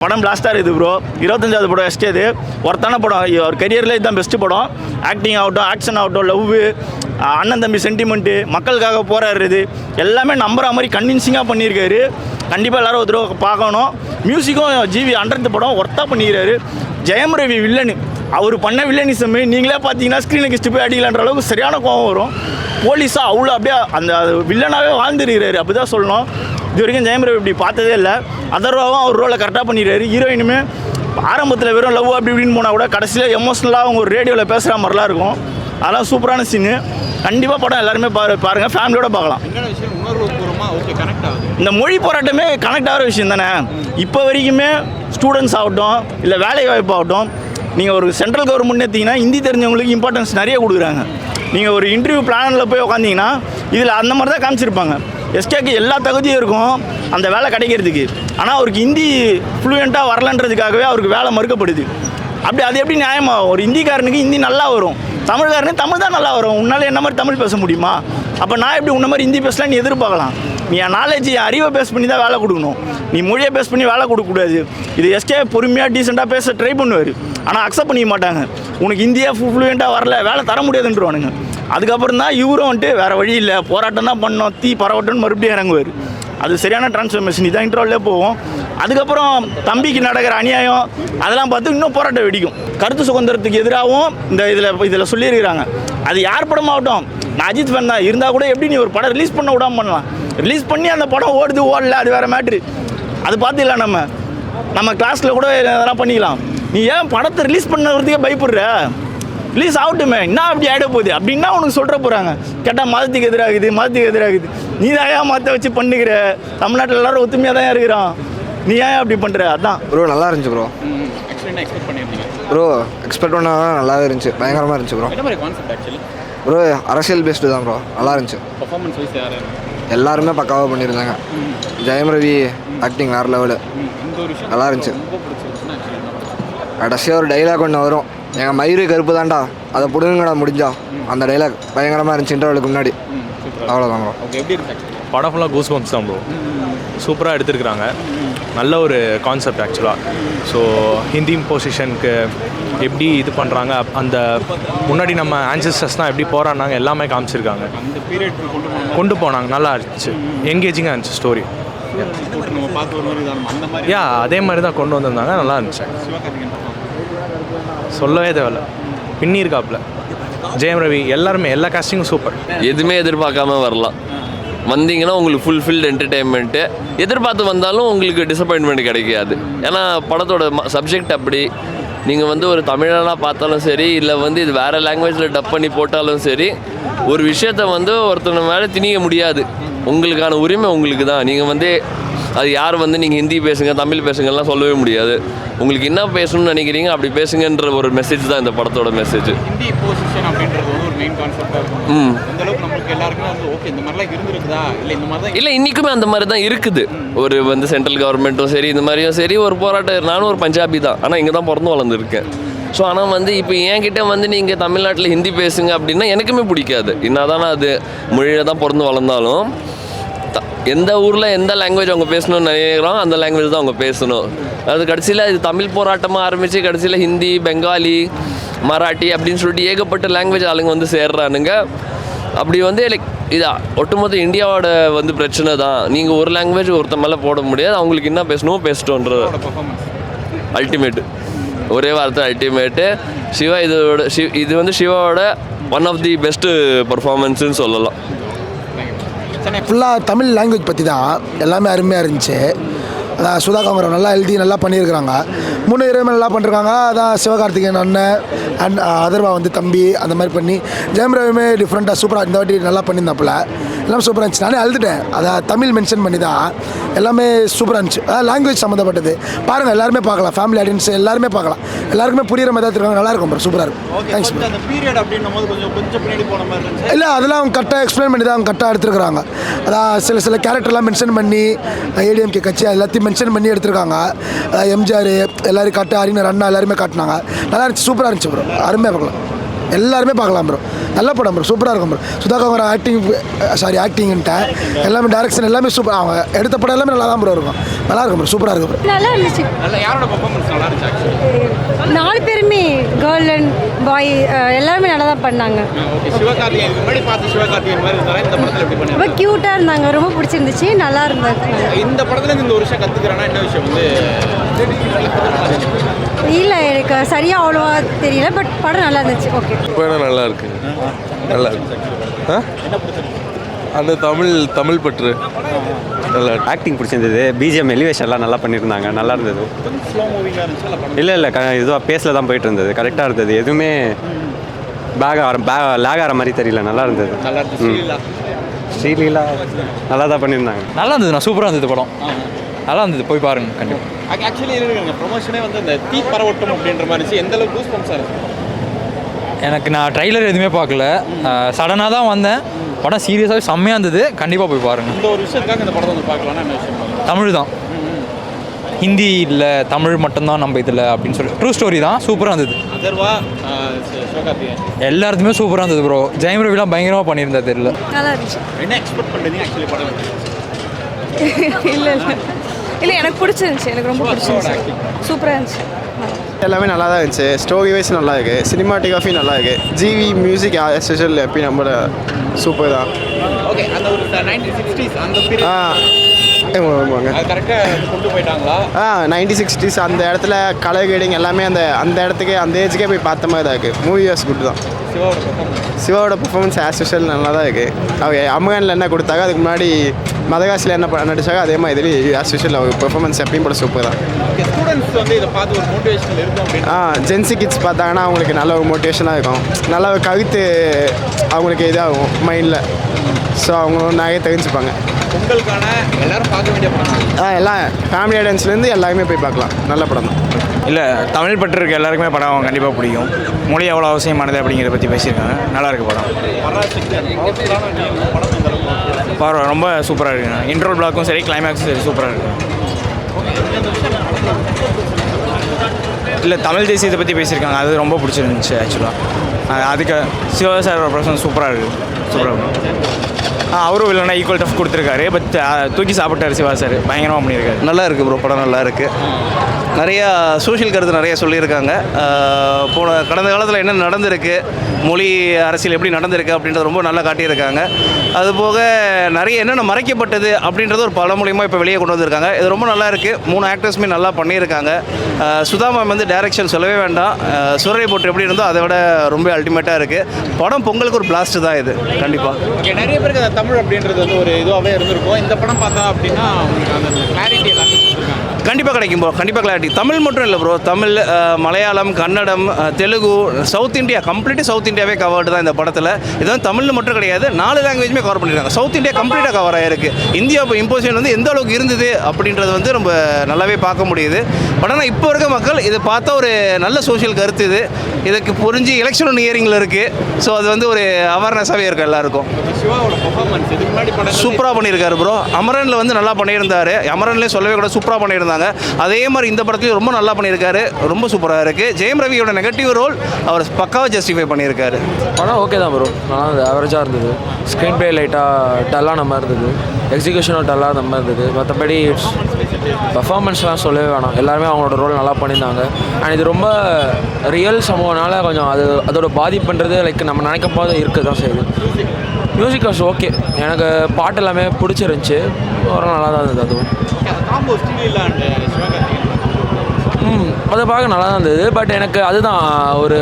படம் பிளாஸ்டாக இருக்குது ப்ரோ. 25வது படம் எஸ்கேது ஒருத்தான படம். அவர் கரியரில் இதுதான் பெஸ்ட்டு படம். ஆக்டிங் ஆகட்டும், ஆக்ஷன் ஆகட்டும், லவ், அண்ணன் தம்பி சென்டிமெண்ட்டு, மக்களுக்காக போராடுறது எல்லாமே நம்புற மாதிரி கன்வின்சிங்காக பண்ணியிருக்காரு. கண்டிப்பாக எல்லோரும் ஒரு தடவை பார்க்கணும். மியூசிக்கும் ஜிவி 100th படம் ஒர்த்தாக பண்ணிக்கிறாரு. ஜெயம் ரவி வில்லனு, அவர் பண்ண வில்லனிசம் நீங்களே பார்த்தீங்கன்னா ஸ்க்ரீனுக்கு இஷ்டு போய் அடிக்கலான்ற அளவுக்கு சரியான கோவம் வரும். போலீஸாக அவ்வளோ அப்படியே அந்த வில்லனாகவே வாழ்ந்துருக்கிறாரு, அப்படி தான் சொல்லணும். இது வரைக்கும் ஜெயம் ரவி இப்படி பார்த்ததே இல்லை. அதர்வாவும் அவர் ரோலை கரெக்டாக பண்ணிடுறாரு. ஹீரோயினுமே ஆரம்பத்தில் வெறும் லவ் அப்படி இப்படின்னு போனால் கூட கடைசியில் எமோஷ்னலாக அவங்க ஒரு ரேடியோவில் பேசுகிற மாதிரிலாம் இருக்கும். அதெல்லாம் சூப்பரான சீனு. கண்டிப்பாக படம் எல்லாருமே பாருங்கள், ஃபேமிலியோட பார்க்கலாம். இந்த மொழி போராட்டமே கனெக்ட் ஆகிற விஷயம் தானே. இப்போ வரைக்குமே ஸ்டூடெண்ட்ஸ் ஆகட்டும், இல்லை வேலை வாய்ப்பு ஆகட்டும், நீங்கள் ஒரு சென்ட்ரல் கவர்மெண்ட் எடுத்திங்கன்னா ஹிந்தி தெரிஞ்சவங்களுக்கு இம்பார்ட்டன்ஸ் நிறைய கொடுக்குறாங்க. நீங்கள் ஒரு இன்டர்வியூ பிளானில் போய் உட்காந்திங்கன்னா இதில் அந்த மாதிரி தான் காமிச்சிருப்பாங்க. எஸ்கேக்கு எல்லா தகுதியும் இருக்கும் அந்த வேலை கிடைக்கிறதுக்கு. ஆனால் அவருக்கு ஹிந்தி ஃப்ளூயண்ட்டாக வரலன்றதுக்காகவே அவருக்கு வேலை மறுக்கப்படுது. அப்படி அது எப்படி நியாயமாகும்? ஒரு ஹிந்திக்காரனுக்கு ஹிந்தி நல்லா வரும், தமிழ்காரனுக்கு தமிழ் தான் நல்லா வரும். உன்னால் என்ன மாதிரி தமிழ் பேச முடியுமா? அப்போ நான் எப்படி உன்ன மாதிரி ஹிந்தி பேசலாம் நீ எதிர்பார்க்கலாம்? நீ என் நாலேஜ், என் அறிவை பேஸ் பண்ணி தான் வேலை கொடுக்கணும். நீ மொழியை பேஸ் பண்ணி வேலை கொடுக்கக்கூடாது. இது எஸ்கே பொறுமையாக டீசெண்டாக பேச ட்ரை பண்ணுவார். ஆனால் அக்செப்ட் பண்ணிக்க மாட்டாங்க. உனக்கு இந்தியா ஃப்ளூயண்ட்டாக வரல, வேலை தர முடியாதுன்றவானுங்க. அதுக்கப்புறம் தான் இவரும் வந்துட்டு வேறு வழி இல்லை, போராட்டம் தான் பண்ணோம், தீ பரவட்டம்னு மறுபடியும் இறங்குவார். அது சரியான டிரான்ஸ்ஃபர்மேஷன். இதான் இன்ட்ரோலே போவோம். அதுக்கப்புறம் தம்பிக்கு நடக்கிற அநியாயம் அதெல்லாம் பார்த்து இன்னும் போராட்டம் வெடிக்கும். கருத்து சுதந்திரத்துக்கு எதிராகவும் இதில் சொல்லியிருக்கிறாங்க. அது யார் படமாகட்டும், நான் அஜித் ஃபேன் தான் இருந்தால் கூட எப்படி நீ ஒரு படம் ரிலீஸ் பண்ண விடாமல் பண்ணலாம்? ரிலீஸ் பண்ணி அந்த படம் ஓடுது ஓடல அது வேறு மேட்ரு. அது பார்த்துக்கலாம். நம்ம கிளாஸில் கூட அதெல்லாம் பண்ணிக்கலாம். நீ ஏன் படத்தை ரிலீஸ் பண்ணுறதுக்கே பயப்படுற? ரிலீஸ் ஆகட்டுமே, என்ன அப்படி ஆகிட போகுது அப்படின்னா உனக்கு சொல்கிற போகிறாங்க. கேட்டால் மதத்துக்கு எதிராகுது. நீ தான் ஏன் மதத்தை வச்சு பண்ணிக்கிற? தமிழ்நாட்டில் எல்லோரும் ஒத்துமையாக தான் இருக்கிறான், நீ ஏன் அப்படி பண்ணுற? அதான் ப்ரோ. நல்லா இருந்துச்சு ப்ரோ. ப்ரோ எக்ஸ்பெக்ட் பண்ண நல்லாவே இருந்துச்சு, பயங்கரமாக இருந்துச்சு ப்ரோ. ப்ரோ அரசியல் பேஸ்டு தான் ப்ரோ, நல்லா இருந்துச்சு. எல்லாருமே பக்காவாக பண்ணியிருந்தாங்க. ஜெயம் ரவி ஆக்டிங் வேறு லெவலு, நல்லா இருந்துச்சு. கடைசியாக ஒரு டைலாக் ஒன்று வரும், எங்கள் மயிறு கருப்பு தான்டா, அதை பிடுங்கடா முடிஞ்சா. அந்த டைலாக் பயங்கரமாக இருந்துச்சு இன்டர்வலுக்கு முன்னாடி. அவ்வளோதான் ப்ரோ. படம் ஃபுல்லாக கூஸ் பம்ப்ஸ் தான் ப்ரோ. சூப்பராக எடுத்துருக்குறாங்க. நல்ல ஒரு கான்செப்ட் ஆக்சுவலாக. ஸோ ஹிந்தி பொசிஷனுக்கு எப்படி இது பண்ணுறாங்க, அந்த முன்னாடி நம்ம ஆன்சஸ்டர்ஸ்லாம் எப்படி போராடினாங்க எல்லாமே காமிச்சிருக்காங்க, கொண்டு போனாங்க. நல்லா இருந்துச்சு, என்கேஜிங்காக இருந்துச்சு ஸ்டோரி. யா அதே மாதிரி தான் கொண்டு வந்திருந்தாங்க, நல்லா இருந்துச்சு. சொல்லவே தேவையில்ல, பின்னிருக்காப்புல ஜெயம் ரவி, எல்லாருமே எல்லா காஸ்டிங்கும் சூப்பர். எதுவுமே எதிர்பார்க்காம வரலாம். வந்தீங்கன்னா உங்களுக்கு ஃபுல்ஃபில்டு என்டர்டெயின்மெண்ட்டு. எதிர்பார்த்து வந்தாலும் உங்களுக்கு டிசப்பாயின்மெண்ட் கிடைக்காது. ஏன்னா படத்தோட சப்ஜெக்ட் அப்படி. நீங்கள் ஒரு தமிழனாக பார்த்தாலும் சரி, இல்லை இது வேறு லாங்குவேஜில் டப் பண்ணி போட்டாலும் சரி, ஒரு விஷயத்தை ஒருத்தனை மேலே திணிக்க முடியாது. உங்களுக்கான உரிமை உங்களுக்கு தான். நீங்கள் அது யார் நீங்கள் ஹிந்தி பேசுங்க, தமிழ் பேசுங்கலாம் சொல்லவே முடியாது. உங்களுக்கு என்ன பேசணும்னு நினைக்கிறீங்க அப்படி பேசுங்கன்ற ஒரு மெசேஜ் தான் இந்த படத்தோட மெசேஜ். ஹிந்தி பொசிஷன் அப்படின்றது ஒரு மெயின் கான்செப்டாக இருக்கும். இந்த அளவுக்கு நம்மளுக்கு எல்லாருக்குமே ஓகே இந்த மாதிரிலாம் இருந்திருக்குதா, இல்லை இந்த மாதிரி தான் இல்லை, இன்றைக்குமே அந்த மாதிரி தான் இருக்குது. ஒரு சென்ட்ரல் கவர்மெண்ட்டும் சரி, இந்த மாதிரியும் சரி, ஒரு போராட்டம். நானும் ஒரு பஞ்சாபி தான், ஆனால் இங்கே தான் பிறந்து வளர்ந்துருக்கேன். ஸோ ஆனால் இப்போ என்கிட்ட நீங்கள் தமிழ்நாட்டில் ஹிந்தி பேசுங்க அப்படின்னா எனக்குமே பிடிக்காது. என்னதான் அது மொழியில் தான் பிறந்து வளர்ந்தாலும் எந்த ஊரில் எந்த லாங்குவேஜ் அவங்க பேசணும்னு நினைக்கிறாங்க அந்த லாங்குவேஜ் தான் அவங்க பேசணும். அது கடைசியில் இது தமிழ் போராட்டமாக ஆரம்பித்து கடைசியில் ஹிந்தி, பெங்காலி, மராட்டி அப்படின்னு சொல்லிட்டு ஏகப்பட்ட லாங்குவேஜ் ஆளுங்க சேர்றானுங்க. அப்படி லைக் இது ஒட்டுமொத்த இந்தியாவோட பிரச்சனை தான். நீங்கள் ஒரு லாங்குவேஜ் ஒருத்த மேலே போட முடியாது. அவங்களுக்கு என்ன பேசணுமோ பேசிட்டோன்ற அல்டிமேட்டு, ஒரே வார்த்தை அல்டிமேட்டு. சிவா இது சிவாவோட ஒன் ஆஃப் தி பெஸ்ட்டு பர்ஃபார்மன்ஸுன்னு சொல்லலாம். ஃபுல்லாக தமிழ் லாங்குவேஜ் பற்றி தான் எல்லாமே அருமையாக இருந்துச்சு. அதான் சுதா காமராஜ் நல்லா எழுதி நல்லா பண்ணியிருக்கிறாங்க. 3 ஹீரோயுமே நல்லா பண்ணிருக்காங்க. அதான் சிவகார்த்திகேயன் அண்ணன் அதர்வா தம்பி அந்த மாதிரி பண்ணி, ஜெயம் ரவியுமே டிஃப்ரெண்ட்டாக சூப்பராக இந்த வாட்டி நல்லா பண்ணியிருந்தாப்புல. எல்லாம் சூப்பராக இருந்துச்சு. நானே அழுதுட்டேன். அதான் தமிழ் மென்ஷன் பண்ணி தான் எல்லாமே சூப்பராக இருந்துச்சு. அதான் லாங்குவேஜ் சம்மந்தப்பட்டது. பாருங்கள், எல்லாருமே பார்க்கலாம், ஃபேமிலி ஆடியன்ஸ் எல்லாருமே பார்க்கலாம். எல்லாருக்குமே புரியுற மாதிரி இருக்காங்க, நல்லா இருக்கும் ப்ரோ, சூப்பராக இருக்கும். தேங்க்ஸ். இல்லை அதெல்லாம் அவங்க கரெக்டாக எக்ஸ்பிளைன் பண்ணி தான் அவங்க கரெக்டாக எடுத்துருக்குறாங்க. அதான் சில கேரக்டர்லாம் மென்ஷன் பண்ணி ஏடிஎம்கே கட்சி எல்லாத்தையும் மென்ஷன் பண்ணி எடுத்துருக்காங்க. எம்ஜிஆர் எல்லாரும் காட்டு, அறிஞர் அண்ணா எல்லாருமே காட்டினாங்க. நல்லா இருந்துச்சு, சூப்பராக இருந்துச்சு ப்ரோ, அருமையாக பார்க்கலாம். எல்லாருமே பார்க்கலாம் ப்ரோ. நல்ல படம் ப்ரோ, சூப்பராக இருக்கும் ப்ரோ. சுதாகர் ஆக்டிங்கிட்டேன் எல்லாமே டேரக்ஷன் எல்லாமே சூப்பர். அவங்க எடுத்த படம் எல்லாமே நல்லா தான் ப்ரோ இருக்கும். நல்லா இருக்கும் ப்ரோ, சூப்பராக இருக்கும் ப்ரோ. நல்லா இருந்துச்சு. யாரோட பெர்ஃபார்மன்ஸ் நல்லா இருந்துச்சு ஆக்சுவலி? 4 பேருமே கேர்ள் அண்ட் பாய் எல்லாருமே நல்லா தான் பண்ணாங்க. ஓகே, சிவகார்த்திகேயன் முன்னாடி பார்த்து சிவகார்த்திகேயன் மாதிரி இருந்தாரா? இந்த படத்தில் எப்படி ரொம்ப பண்ணாங்க? க்யூட்டாக இருந்தாங்க, ரொம்ப பிடிச்சிருந்துச்சு, நல்லா இருந்தாங்க. இந்த படத்துல இருந்து இந்த ஒரு விஷயம் கத்துக்கிறேன்னா என்ன விஷயம் வந்து இல்லை எனக்கு சரியாக அவ்வளோவா தெரியல, பட் படம் நல்லா இருந்துச்சு. ஓகே, படம் நல்லா இருக்கு, நல்லா இருக்கு. அந்த தமிழ் பற்று நல்லா இருக்கு. ஆக்டிங் பிடிச்சிருந்தது, பிஜிஎம் எலிவேஷன்லாம் நல்லா பண்ணியிருந்தாங்க, நல்லா இருந்தது. ஸ்லோ மூவிங்காக இருந்துச்சு. இல்லை இதுவாக பேஸில் தான் போயிட்டு இருந்தது, கரெக்டாக இருந்தது. எதுவுமே லேக் ஆகிற மாதிரி தெரியல, நல்லா இருந்தது. நல்லா இருந்துச்சு. ஸ்ரீலீலா நல்லா தான் பண்ணியிருந்தாங்க. நல்லா இருந்தது, நான் சூப்பராக இருந்தது படம், நல்லா இருந்தது, போய் பாருங்க கண்டிப்பாக. ஆக்சுவலி இருக்குங்க ப்ரொமோஷனே வந்து இந்த தீ பரவட்டும் அப்படின்ற மாதிரி இருந்துச்சு. எந்த அளவுக்கு கூஸ் பம்ப்ஸாக இருந்துச்சு? எனக்கு நான் ட்ரைலர் எதுவுமே பார்க்கல, சடனாக தான் வந்தேன். படம் சீரியஸாகவே செம்மையாக இருந்தது, கண்டிப்பாக போய் பாருங்கள். இந்த ஒரு விஷயத்துக்காக இந்த படத்தை வந்து பார்க்கலாம்னா என்ன விஷயம்? தமிழ் தான், ஹிந்தி இல்லை, தமிழ் மட்டும்தான் நம்ம இதில் அப்படின்னு சொல்லி ட்ரூ ஸ்டோரி தான், சூப்பராக இருந்தது. அதர்வா சிவகார்த்திகேயன் எல்லாருக்குமே சூப்பராக இருந்தது ப்ரோ. ஜெயம் ரவிலாம் பயங்கரமாக பண்ணியிருந்தா தெரியல. நல்லா இருந்துச்சு. என்ன எக்ஸ்பெக்ட் பண்ணுறீங்க ஆக்சுவலி படம்? இல்லை இல்லை எனக்கு பிடிச்சிருந்துச்சு, எனக்கு ரொம்ப பிடிச்சிருந்துச்சு, சூப்பராக இருந்துச்சு. எல்லாமே நல்லா தான் இருந்துச்சு. ஸ்டோரி வைஸ் நல்லா இருக்குது, சினிமாட்டோகிராஃபி நல்லா இருக்குது. ஜிவி மியூசிக் ஸ்பெஷல் எப்பயும் நம்ம சூப்பர் தான். ஓகே, அந்த ஒரு 1960s அந்த பீரியட் ஆமாங்க, அது கரெக்டாக கொண்டு போயிட்டாங்களா? 1960s அந்த இடத்துல கலர் கிரேடிங் எல்லாமே அந்த இடத்துக்கு அந்த ஏஜுக்கே போய் பார்த்த மாதிரி தான் இருக்குது. மூவி வாஸ் குட் தான். சிவாவோட பெர்ஃபார்மன்ஸ் ஆஸ் யூஷுவல் நல்லா தான் இருக்குது. அவங்க அமகனில் என்ன கொடுத்தாங்க, அதுக்கு முன்னாடி மதகாசில் என்ன நடிச்சாங்க, அதே மாதிரி இதில் ஆஸ் யூஷுவல் அவங்க பெர்ஃபார்மன்ஸ் எப்பயும் கூட சூப்பர் தான். ஓகே, ஸ்டூடெண்ட்ஸ் வந்து இதை பார்த்து ஒரு மோட்டிவேஷனல் இருக்கும் அப்படின்னு ஜென்சி கிட்ஸ் பார்த்தாங்கன்னா அவங்களுக்கு நல்ல ஒரு மோட்டிவேஷனாக இருக்கும், நல்ல ஒரு கருத்து அவங்களுக்கு இதாகும் மைண்டில். ஸோ அவங்க நிறைய தெரிஞ்சுப்பாங்க. உங்களுக்கான எல்லாரும் பார்க்க வேண்டிய படம் எல்லாம் ஃபேமிலி ஆடியன்ஸ்லேருந்து எல்லாருமே போய் பார்க்கலாம், நல்ல படம் தான். இல்லை, தமிழ் பற்று இருக்க எல்லாருக்குமே படம் கண்டிப்பாக பிடிக்கும். மொழி எவ்வளோ அவசியமானது அப்படிங்கிறத பற்றி பேசியிருக்காங்க, நல்லா இருக்கு படம். பரவாயில்ல, ரொம்ப சூப்பராக இருக்குங்க. இன்ட்ரோல் பிளாக்கும் சரி, கிளைமேக்ஸும் சரி, சூப்பராக இருக்குது. இல்லை, தமிழ் தேசியத்தை பற்றி பேசியிருக்காங்க, அது ரொம்ப பிடிச்சிருந்துச்சு ஆக்சுவலாக. அதுக்கு சிவா சார் பர்சன் சூப்பராக இருக்குது, சூப்பராக இருக்கும். அவரும் இல்லைனா ஈக்குவல் டஃப் கொடுத்துருக்காரு, பட் தூக்கி சாப்பிட்டார் சிவா சார், பயங்கரமாக பண்ணியிருக்காரு. நல்லா இருக்குது ப்ரோ, படம் நல்லா இருக்குது. நிறையா சோஷியல் கருத்து நிறைய சொல்லியிருக்காங்க. கடந்த காலத்தில் என்ன நடந்திருக்கு, மொழி அரசியல் எப்படி நடந்திருக்கு அப்படின்றத ரொம்ப நல்லா காட்டியிருக்காங்க. அதுபோக நிறைய என்னென்ன மறைக்கப்பட்டது அப்படின்றது ஒரு பழமொழியமாக இப்போ வெளியே கொண்டு வந்திருக்காங்க. இது ரொம்ப நல்லா இருக்குது. 3 ஆக்டர்ஸுமே நல்லா பண்ணியிருக்காங்க. சுதா மேம் வந்து டைரக்ஷன் சொல்லவே வேண்டாம். சூரரை போட்டு எப்படி இருந்தோ அதை விட ரொம்ப அல்டிமேட்டாக இருக்குது. படம் பொங்கலுக்கு ஒரு பிளாஸ்ட் தான் இது, கண்டிப்பாக. ஓகே, நிறைய பேருக்கு அந்த தமிழ் அப்படின்றது வந்து ஒரு இதுவாகவே இருந்திருக்கும். இந்த படம் பார்த்தா அப்படின்னா உங்களுக்கு அந்த கிளாரிட்டி எல்லாமே கொடுத்துருக்காங்க. கண்டிப்பாக கிடைக்கும் ப்ரோ, கண்டிப்பாக கிளாரிட்டி. தமிழ் மட்டும் இல்லை bro, Tamil, Malayalam, Kannada, Telugu, south India, கம்ப்ளீட்டாக சவுத் இந்தியாவே கவர்டு தான் இந்த படத்தில். இது வந்து தமிழ் மட்டும் கிடையாது, 4 லாங்குவேஜுமே கவர் பண்ணியிருக்காங்க. சவுத் இந்தியா கம்ப்ளீட்டாக கவர் ஆகிருக்கு. இந்தியா இப்போ இம்போசிஷன் வந்து எந்த அளவுக்கு இருந்தது அப்படின்றது வந்து ரொம்ப நல்லாவே பார்க்க முடியுது. பட் ஆனால் இப்போ இருக்க மக்கள் இதை பார்த்தா ஒரு நல்ல சோஷியல் கருத்து இது. இதுக்கு புரிஞ்சு எலெக்ஷன் நியரிங்கில் இருக்குது. ஸோ அது வந்து ஒரு அவேர்னஸாகவே இருக்குது எல்லாருக்கும். சிவாவோட பெர்ஃபார்மன்ஸ் இதுக்கு முன்னாடி படம் சூப்பராக பண்ணியிருக்காரு ப்ரோ. அமரனில் வந்து நல்லா பண்ணியிருந்தார். அமரன்லேயே சொல்லவே கூட சூப்பராக பண்ணியிருந்தாங்க. அதே மாதிரி இந்த படத்துலையும் ரொம்ப நல்லா பண்ணியிருக்காரு, ரொம்ப சூப்பராக இருக்குது. ஜெயம் ரவியோட நெகட்டிவ் ரோல் அவர் பக்காவாக ஜஸ்டிஃபை பண்ணியிருக்காரு. படம் ஓகே தான் ப்ரோ, நல்லா இருந்தது, ஆவரேஜாக இருந்தது. ஸ்க்ரீன் ப்ளே லைட்டாக டல்லாக நம்ம இருந்தது, எக்ஸிக்யூஷனும் டல்லாக நம்ம இருந்தது. மற்றபடி பர்ஃபார்மன்ஸ்லாம் சொல்லவே வேணாம், எல்லாருமே அவங்களோட ரோல் நல்லா பண்ணியிருந்தாங்க. அண்ட் இது ரொம்ப ரியல் சம்பவம்னால கொஞ்சம் அதோட பாதிப்புன்றது லைக் நம்ம நினைக்கும் போது இருக்க தான் செய்யுது. மியூசிக் வாஸ் ஓகே, எனக்கு பாட்டு எல்லாமே பிடிச்சிருந்துச்சி, ஓரளவு நல்லா தான் இருந்தது. அதுவும் அதை பார்க்க நல்லா தான் இருந்தது. பட் எனக்கு அதுதான் ஒரு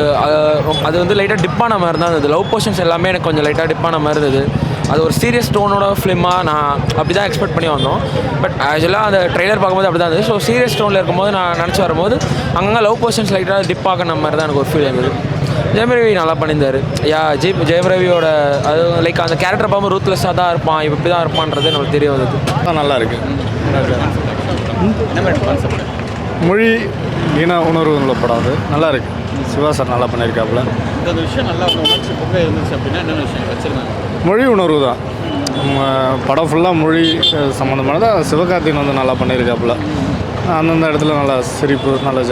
அது வந்து லைட்டாக டிப்பான மாதிரி தான் இருந்தது. லவ் போர்ஷன்ஸ் எல்லாமே எனக்கு கொஞ்சம் லைட்டாக டிப்பான மாதிரி இருந்தது. அது ஒரு சீரியஸ் டோனோட ஃபிலிமாக நான் அப்படி தான் எக்ஸ்பெக்ட் பண்ணி வந்தோம். பட் ஆக்சுவலாக அந்த ட்ரெய்லர் பார்க்கும்போது அப்படி தான் இருந்தது. ஸோ சீரியஸ் டோனில் இருக்கும்போது நான் நினச்சி வரும்போது அங்கங்கே லவ் போர்ஷன்ஸ் லைட்டாக டிப் ஆகின மாதிரி தான் எனக்கு ஒரு ஃபீல் இருந்தது. ஜெயம் ரவி நல்லா பண்ணியிருந்தார். ஜெயம் ரவியோட அது லைக் அந்த கேரக்டர் பார்க்கும்போது ரூத்லெஸ்ஸாக தான் இருப்பான், இப்படி தான் இருப்பான்றது நமக்கு தெரிய வந்தது. நல்லா இருக்குது. மொழி இன உணர்வு உள்ள படம், அது நல்லா இருக்குது. சிவா சார் நல்லா பண்ணியிருக்காப்புல. இந்த விஷயம் நல்லா உணர்ச்சி பொங்கல் இருந்துச்சு அப்படின்னா என்ன விஷயம் வச்சுருந்தாங்க? மொழி உணர்வு தான் படம் ஃபுல்லாக மொழி சம்மந்தமானதாக. சிவகார்த்திகேயன் வந்து நல்லா பண்ணியிருக்காப்புல. அந்தந்த இடத்துல நல்லா சிரிப்பு நல்லா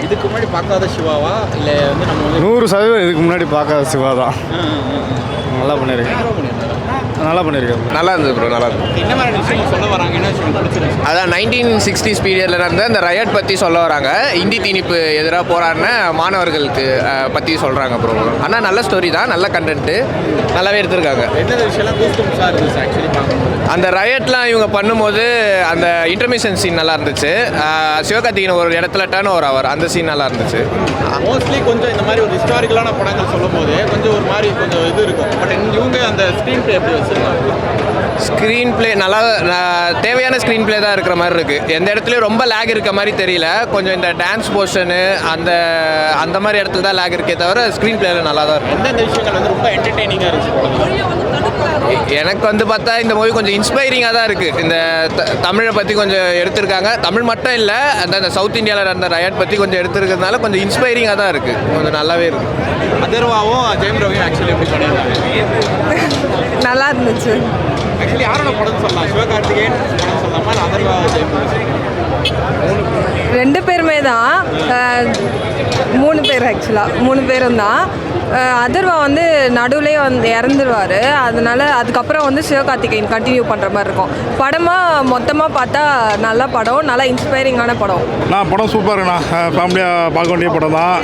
இதுக்கு முன்னாடி பார்க்காத சிவாவா இல்லை வந்து நம்ம வந்து 100% இதுக்கு முன்னாடி பார்க்காத சிவா தான். நல்லா பண்ணியிருக்கேன். நல்லா பண்ணியிருக்கேன். நல்லா இருந்தது ப்ரோ, நல்லா இருந்தது. என்ன மாதிரி விஷயங்கள் சொல்ல வராங்க, என்ன விஷயம் பிடிச்சிருக்கு? அதான் 1960s பீரியடில் நடந்த அந்த ரயட் பற்றி சொல்ல வராங்க. இந்தி திணிப்பு எதிராக போராடின மாணவர்களுக்கு பற்றி சொல்கிறாங்க ப்ரோ. ஆனால் நல்ல ஸ்டோரி தான், நல்ல கண்டென்ட்டு, நல்லாவே எடுத்திருக்காங்க. எந்த விஷயம்லாம் கூஸ்பம்ஸாக இருந்துச்சு ஆக்சுவலி பார்க்கும்போது? அந்த ரயட்லாம் இவங்க பண்ணும்போது அந்த இன்டர்மிஷன் சீன் நல்லா இருந்துச்சு. சிவகார்த்திகேயன் ஒரு இடத்துல டர்ன் ஓவர் ஆவார், அந்த சீன் நல்லா இருந்துச்சு. மோஸ்ட்லி கொஞ்சம் இந்த மாதிரி ஒரு ஹிஸ்டாரிக்கலான படங்கள் சொல்லும் போது கொஞ்சம் ஒரு மாதிரி கொஞ்சம் இது இருக்கும். பட் இவங்க அந்த ஸ்க்ரீன் பிளே எப்படி வச்சுருக்காங்க? ஸ்க்ரீன் பிளே நல்லா தேவையான ஸ்க்ரீன் பிளே தான் இருக்கிற மாதிரி இருக்குது. எந்த இடத்துலையும் ரொம்ப லேக் இருக்க மாதிரி தெரியல. கொஞ்சம் இந்த டான்ஸ் போர்ஷனு அந்த மாதிரி இடத்துல தான் லேக் இருக்கே தவிர ஸ்க்ரீன் பிளேல நல்லா தான் இருக்கும். எந்தெந்த விஷயங்கள் வந்து ரொம்ப என்டர்டெய்னிங்காக இருந்துச்சு? எனக்கு வந்து பார்த்தா இந்த மூவி கொஞ்சம் இன்ஸ்பைரிங்காக தான் இருக்குது. இந்த தமிழை பற்றி கொஞ்சம் எடுத்திருக்காங்க. தமிழ் மட்டும் இல்லை, அந்த சவுத் இந்தியாவில் நடந்த ரயட் பற்றி கொஞ்சம் எடுத்துருக்கிறதுனால கொஞ்சம் இன்ஸ்பைரிங்காக தான் இருக்குது. கொஞ்சம் நல்லாவே இருக்குது. அதர்வாவும் ஜெயம் ரவியும் ஆக்சுவலி எப்படி பண்ணியிருந்தாங்க? நல்லா இருந்துச்சு. ஆக்சுவலி யாரோட படம் சொல்லலாம்? சிவகார்த்திகேயன் படம் சொல்லலாமா இல்லை அதர்வா ஜெயம் ரவி? 2 பேருமே தான். 3 பேர் ஆக்சுவலாக 3 பேரும் தான். அதர்வா வந்து நடுவுலேயே வந்து இறந்துருவார். அதனால அதுக்கப்புறம் வந்து சிவகார்த்திகேயன் கண்டினியூ பண்ணுற மாதிரி இருக்கும். படமாக மொத்தமாக பார்த்தா நல்ல படம், நல்லா இன்ஸ்பைரிங்கான படம். படம் சூப்பர்ண்ணா. ஃபேமிலியாக பார்க்க வேண்டிய படம் தான்.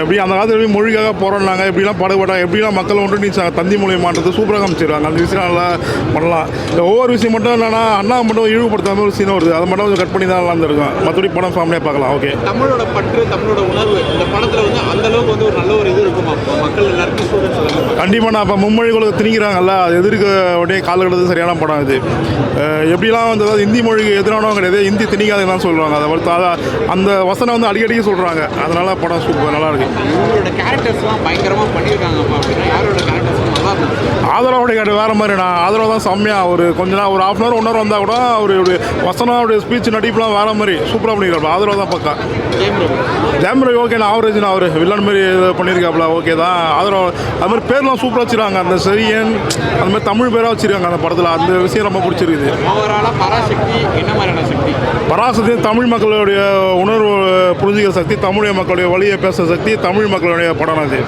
எப்படி அந்த காலத்தில் எப்படி மொழிக்காக போராடினாங்க, எப்படிலாம் பாடுபட்டாங்க, எப்படிலாம் மக்கள் ஒன்று தந்தி மூலியமான்றது சூப்பராக காமிச்சிருக்காங்க. அந்த விஷயம் நல்லா பண்ணலாம். ஒவ்வொரு விஷயம் மட்டும் என்னன்னா அண்ணா மட்டும் இழிவுபடுத்தாமல் ஒரு சீன் வருது, அதை மட்டும் கொஞ்சம் கட் பண்ணி தான் நல்லா இருந்திருக்கும். மற்றபடி படம் ஃபேமிலியாக பார்க்கலாம். ஓகே. தமிழோட பற்று, தமிழோட உணர்வு இந்த படத்தில் வந்து அந்த அளவுக்கு வந்து ஒரு நல்ல ஒரு இது இருக்குமா மக்கள் எல்லாருக்கும்? ஸ்டூடெண்ட்ஸ் கண்டிப்பாக நான் இப்போ மும்மொழிகளுக்கு திணிக்கிறாங்கல்ல, அது எதிர்க்க உடனே காலகட்டத்தில் சரியான படம் இது. எப்படிலாம் வந்து அதாவது இந்தி மொழிக்கு எதிரானவங்க கிடையாது, இந்தி திணிக்காதுன்னு சொல்கிறாங்க. அதை வளர்த்து அந்த வசனம் வந்து அடிக்கடிக்கு சொல்கிறாங்க. அதனால படம் சூப்பர் நல்லா இருக்கு. இவங்களோட கேரக்டர்ஸ்லாம் பயங்கரமாக பண்ணியிருக்காங்கப்பா அப்படின்னா யாரோட கேரக்டர்ஸ் நல்லா இருந்துச்சு? ஆதரவோடைய கேட்டு வேறு மாதிரி. நான் ஆதரவு தான் செம்மையாக ஒரு கொஞ்ச நாள் ஒரு 1/2 hour 1 hour வந்தால் கூட அவருடைய வசனம், அவருடைய ஸ்பீச், நடிப்புலாம் வேறு மாதிரி சூப்பராக பண்ணியிருக்காரு. ஆதரவு தான் பக்கா. ஜெயம் ரவி ஓகே, நான் ஆவரேஜ் அவர் வில்லன் மாதிரி பண்ணியிருக்காப்புல ஓகே தான். ஆதரவு அது மாதிரி பேர்லாம் சூப்பராக வச்சுருக்காங்க. அந்த செரியன் அந்த மாதிரி தமிழ் பேராக வச்சுருக்காங்க அந்த படத்தில். அந்த விஷயம் ரொம்ப பிடிச்சிருக்குது. ஓவராலாக பராசக்தி என்ன மாதிரியான சக்தி? பராசக்தி தமிழ் மக்களுடைய உணர்வு புரிஞ்சுக்கிற சக்தி, தமிழ் மக்களுடைய வழியை பேசுகிற சக்தி, தமிழ் மக்களுடைய படம் அது.